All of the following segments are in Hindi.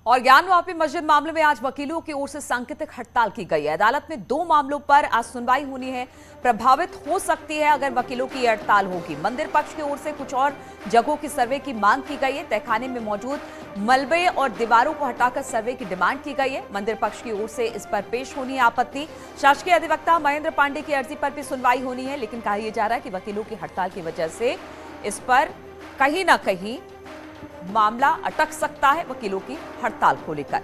और ज्ञानवापी मस्जिद मामले में आज वकीलों की ओर से सांकेतिक हड़ताल की गई है। अदालत में 2 मामलों पर आज सुनवाई होनी है। प्रभावित हो सकती है अगर वकीलों की हड़ताल होगी। मंदिर पक्ष की ओर से कुछ और जगहों की सर्वे की मांग की गई है। तहखाने में मौजूद मलबे और दीवारों को हटाकर सर्वे की डिमांड की गई है। मंदिर पक्ष की ओर से इस पर पेश होनी है आपत्ति। शासकीय अधिवक्ता महेंद्र पांडे की अर्जी पर भी सुनवाई होनी है, लेकिन कहा जा रहा है कि वकीलों की हड़ताल की वजह से इस पर कहीं ना कहीं मामला अटक सकता है वकीलों की हड़ताल को लेकर।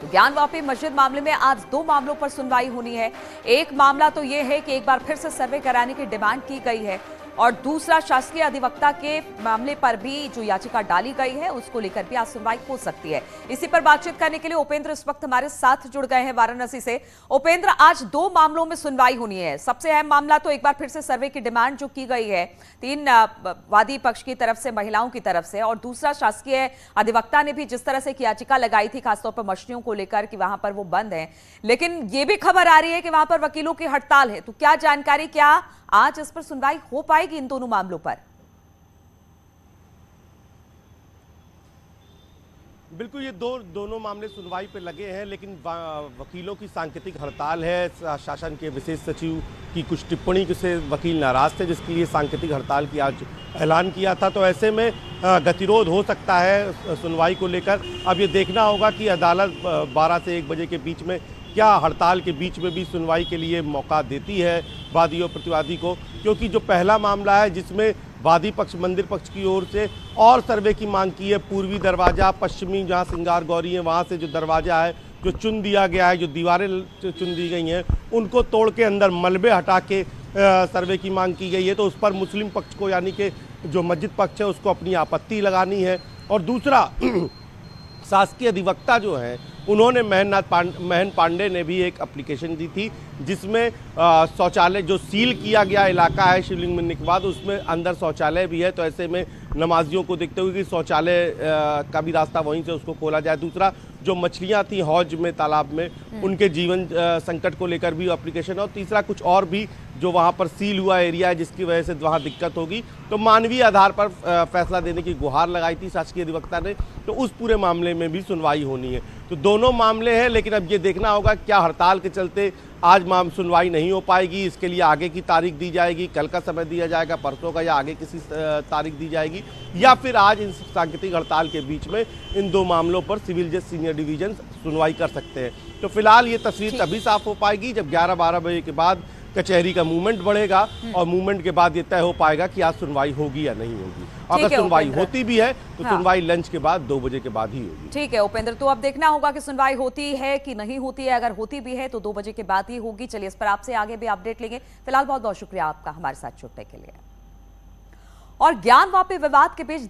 तो ज्ञानवापी मस्जिद मामले में आज 2 मामलों पर सुनवाई होनी है। एक मामला तो यह है कि एक बार फिर से सर्वे कराने की डिमांड की गई है, और दूसरा शासकीय अधिवक्ता के मामले पर भी जो याचिका डाली गई है उसको लेकर भी आज सुनवाई हो सकती है। इसी पर बातचीत करने के लिए उपेंद्र इस वक्त हमारे साथ जुड़ गए हैं वाराणसी से। उपेंद्र, आज 2 मामलों में सुनवाई होनी है। सबसे अहम मामला तो एक बार फिर से सर्वे की डिमांड जो की गई है 3 वादी पक्ष की तरफ से, महिलाओं की तरफ से, और दूसरा शासकीय अधिवक्ता ने भी जिस तरह से याचिका लगाई थी खासतौर पर मछलियों को लेकर कि वहां पर वो बंद है, लेकिन ये भी खबर आ रही है कि वहां पर वकीलों की हड़ताल है। तो क्या जानकारी, क्या आज इस पर सुनवाई हो पाएगी इन दोनों मामलों पर? बिल्कुल, ये दोनों मामले सुनवाई पे लगे हैं, लेकिन वकीलों की सांकेतिक हड़ताल है। शासन के विशेष सचिव की कुछ टिप्पणी से वकील नाराज थे, जिसके लिए सांकेतिक हड़ताल की आज ऐलान किया था। तो ऐसे में गतिरोध हो सकता है सुनवाई को लेकर। अब ये देखना होगा कि अदालत 12 से 1 बजे के बीच में क्या हड़ताल के बीच में भी सुनवाई के लिए मौका देती है वादी और प्रतिवादी को, क्योंकि जो पहला मामला है जिसमें वादी पक्ष मंदिर पक्ष की ओर से और सर्वे की मांग की है, पूर्वी दरवाज़ा, पश्चिमी जहां सिंगार गौरी है वहां से जो दरवाज़ा है जो चुन दिया गया है, जो दीवारें चुन दी गई हैं, उनको तोड़ के अंदर मलबे हटा के सर्वे की मांग की गई है। तो उस पर मुस्लिम पक्ष को, यानी कि जो मस्जिद पक्ष है, उसको अपनी आपत्ति लगानी है। और दूसरा शासकीय अधिवक्ता जो है उन्होंने महन पांडे ने भी एक एप्लीकेशन दी थी, जिसमें शौचालय जो सील किया गया इलाका है शिवलिंग मिलने के बाद, उसमें अंदर शौचालय भी है। तो ऐसे में नमाजियों को देखते हुए कि शौचालय का भी रास्ता वहीं से उसको खोला जाए। दूसरा, जो मछलियां थी हौज में, तालाब में, उनके जीवन संकट को लेकर भी एप्लीकेशन है। और तीसरा, कुछ और भी जो वहाँ पर सील हुआ एरिया है जिसकी वजह से वहाँ दिक्कत होगी, तो मानवीय आधार पर फैसला देने की गुहार लगाई थी शासकीय अधिवक्ता ने। तो उस पूरे मामले में भी सुनवाई होनी है। तो दोनों मामले हैं, लेकिन अब ये देखना होगा क्या हड़ताल के चलते आज सुनवाई नहीं हो पाएगी, इसके लिए आगे की तारीख दी जाएगी, कल का समय दिया जाएगा, परसों का, या आगे किसी तारीख दी जाएगी, या फिर आज इन सांकेतिक हड़ताल के बीच में इन 2 मामलों पर सिविल जज सीनियर डिवीजन सुनवाई कर सकते हैं। तो फिलहाल ये तस्वीर तभी साफ हो पाएगी जब 11-12 बजे के बाद कचहरी का मूवमेंट बढ़ेगा, और मूवमेंट के बाद ये तय हो पाएगा कि आज सुनवाई होगी या नहीं होगी। अगर सुनवाई होती भी है तो सुनवाई लंच के बाद 2 बजे के बाद ही होगी। ठीक है उपेंद्र, तो अब देखना होगा कि सुनवाई होती है कि नहीं होती है। अगर होती भी है तो 2 बजे के बाद ही होगी। चलिए, इस पर आपसे आगे भी अपडेट लेंगे। फिलहाल बहुत बहुत शुक्रिया आपका हमारे साथ जुड़ने के लिए। और ज्ञानवापी विवाद के बीच